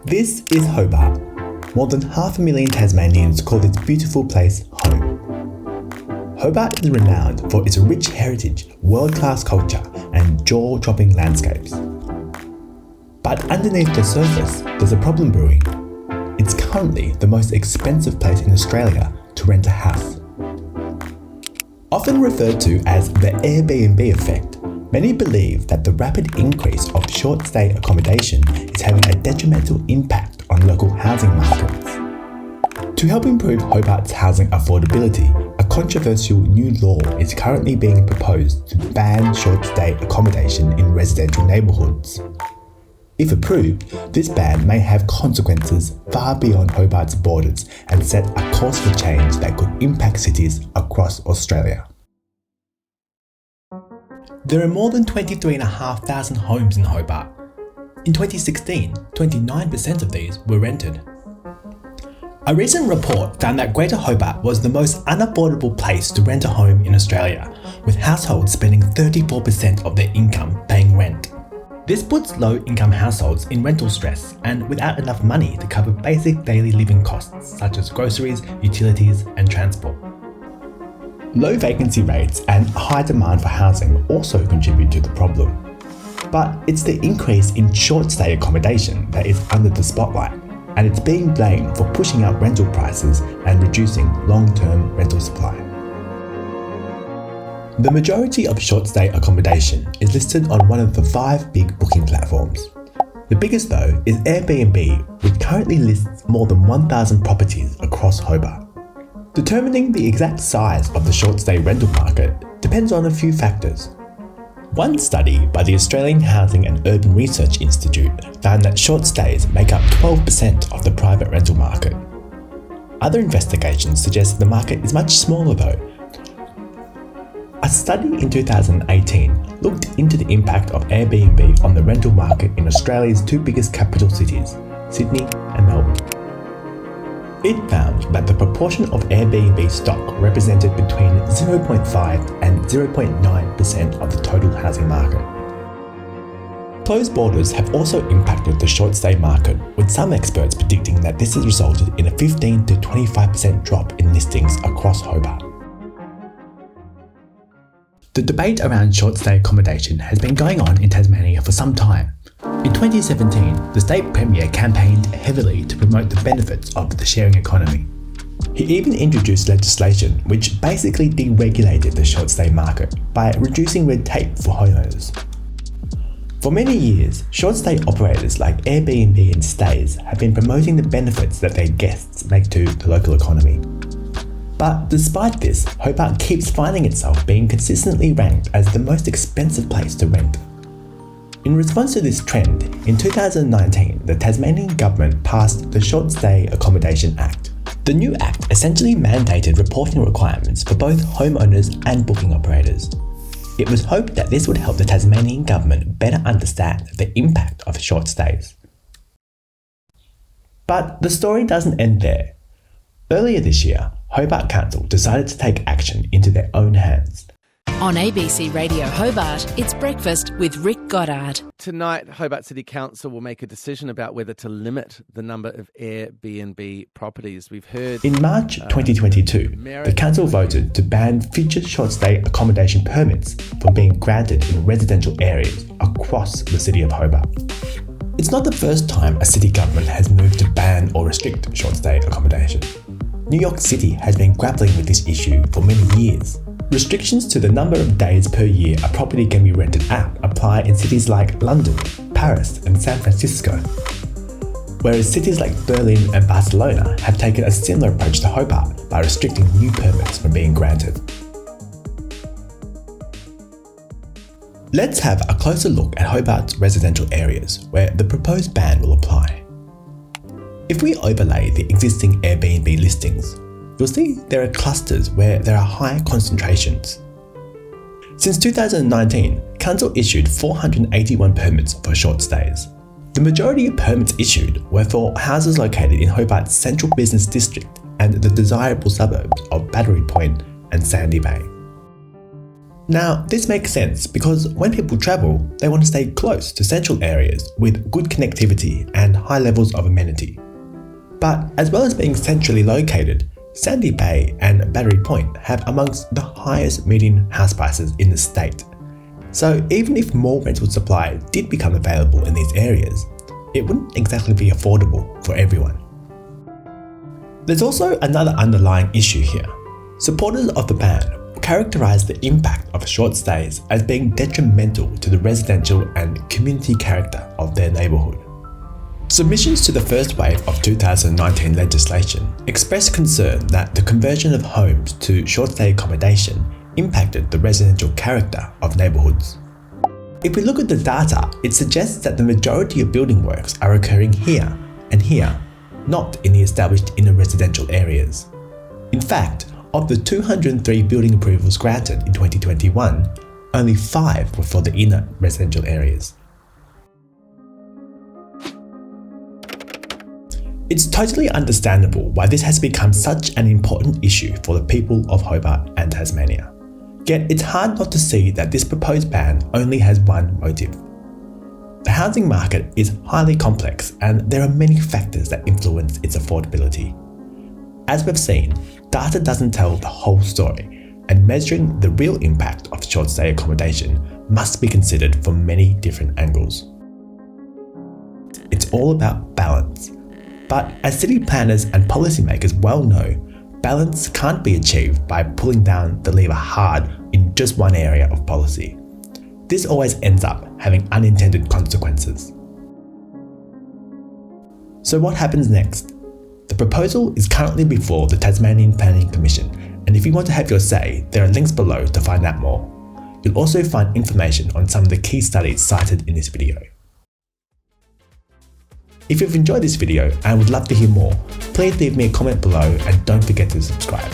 This is Hobart. More than 500,000 Tasmanians call this beautiful place home. Hobart is renowned for its rich heritage, world-class culture and jaw-dropping landscapes. But underneath the surface, there's a problem brewing. It's currently the most expensive place in Australia to rent a house. Often referred to as the Airbnb effect, many believe that the rapid increase of short-stay accommodation is having a detrimental impact on local housing markets. To help improve Hobart's housing affordability, a controversial new law is currently being proposed to ban short-stay accommodation in residential neighbourhoods. If approved, this ban may have consequences far beyond Hobart's borders and set a course for change that could impact cities across Australia. There are more than 23,500 homes in Hobart. In 2016, 29% of these were rented. A recent report found that Greater Hobart was the most unaffordable place to rent a home in Australia, with households spending 34% of their income paying rent. This puts low-income households in rental stress and without enough money to cover basic daily living costs such as groceries, utilities and transport. Low vacancy rates and high demand for housing also contribute to the problem. But it's the increase in short-stay accommodation that is under the spotlight, and it's being blamed for pushing up rental prices and reducing long-term rental supply. The majority of short-stay accommodation is listed on one of the 5 big booking platforms. The biggest though is Airbnb, which currently lists more than 1,000 properties across Hobart. Determining the exact size of the short-stay rental market depends on a few factors. One study by the Australian Housing and Urban Research Institute found that short stays make up 12% of the private rental market. Other investigations suggest the market is much smaller though. A study in 2018 looked into the impact of Airbnb on the rental market in Australia's 2 biggest capital cities, Sydney and Melbourne. It found that the proportion of Airbnb stock represented between 0.5 and 0.9% of the total housing market. Closed borders have also impacted the short-stay market, with some experts predicting that this has resulted in a 15 to 25% drop in listings across Hobart. The debate around short-stay accommodation has been going on in Tasmania for some time. In 2017, the state premier campaigned heavily to promote the benefits of the sharing economy. He even introduced legislation which basically deregulated the short-stay market by reducing red tape for homeowners. For many years, short-stay operators like Airbnb and Stays have been promoting the benefits that their guests make to the local economy. But despite this, Hobart keeps finding itself being consistently ranked as the most expensive place to rent. In response to this trend, in 2019, the Tasmanian government passed the Short Stay Accommodation Act. The new act essentially mandated reporting requirements for both homeowners and booking operators. It was hoped that this would help the Tasmanian government better understand the impact of short stays. But the story doesn't end there. Earlier this year, Hobart Council decided to take action into their own hands. On ABC Radio Hobart, it's Breakfast with Rick Goddard. Tonight, Hobart City Council will make a decision about whether to limit the number of Airbnb properties. We've heard... In March 2022, the council voted to ban future short-stay accommodation permits from being granted in residential areas across the City of Hobart. It's not the first time a city government has moved to ban or restrict short-stay accommodation. New York City has been grappling with this issue for many years. Restrictions to the number of days per year a property can be rented out apply in cities like London, Paris and San Francisco, whereas cities like Berlin and Barcelona have taken a similar approach to Hobart by restricting new permits from being granted. Let's have a closer look at Hobart's residential areas where the proposed ban will apply. If we overlay the existing Airbnb listings, you'll see there are clusters where there are high concentrations. Since 2019, Council issued 481 permits for short stays. The majority of permits issued were for houses located in Hobart's central business district and the desirable suburbs of Battery Point and Sandy Bay. Now, this makes sense because when people travel, they want to stay close to central areas with good connectivity and high levels of amenity. But as well as being centrally located, Sandy Bay and Battery Point have amongst the highest median house prices in the state. So even if more rental supply did become available in these areas, it wouldn't exactly be affordable for everyone. There's also another underlying issue here. Supporters of the ban characterise the impact of short stays as being detrimental to the residential and community character of their neighbourhood. Submissions to the first wave of 2019 legislation expressed concern that the conversion of homes to short-stay accommodation impacted the residential character of neighbourhoods. If we look at the data, it suggests that the majority of building works are occurring here and here, not in the established inner residential areas. In fact, of the 203 building approvals granted in 2021, only 5 were for the inner residential areas. It's totally understandable why this has become such an important issue for the people of Hobart and Tasmania. Yet it's hard not to see that this proposed ban only has one motive. The housing market is highly complex and there are many factors that influence its affordability. As we've seen, data doesn't tell the whole story, and measuring the real impact of short-stay accommodation must be considered from many different angles. It's all about balance. But as city planners and policymakers well know, balance can't be achieved by pulling down the lever hard in just one area of policy. This always ends up having unintended consequences. So what happens next? The proposal is currently before the Tasmanian Planning Commission, and if you want to have your say, there are links below to find out more. You'll also find information on some of the key studies cited in this video. If you've enjoyed this video and would love to hear more, please leave me a comment below and don't forget to subscribe.